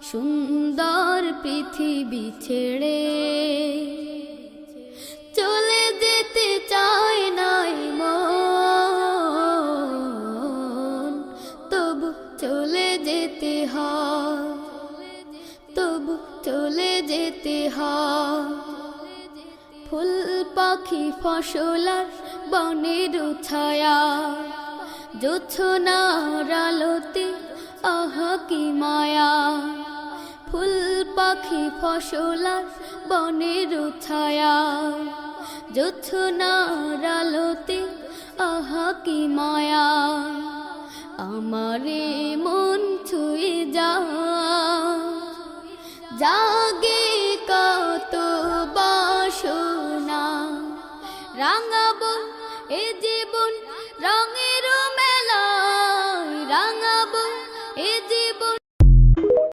সুন্দর পৃথিবী ছেড়ে চলে যেতে চায় নাই মন, তবু চলে যেতে হয়, তবু চলে যেতে হয়। ফুল পাখি ফসলার বনের ছায়া, জোছনার আলোতে আহা কি মায়া। ফুল পাখি ফসলার বনের ছায়া, জোছনার আলোতে আহা কি মায়া। আমারে মন ছুঁয়ে যা, জাগে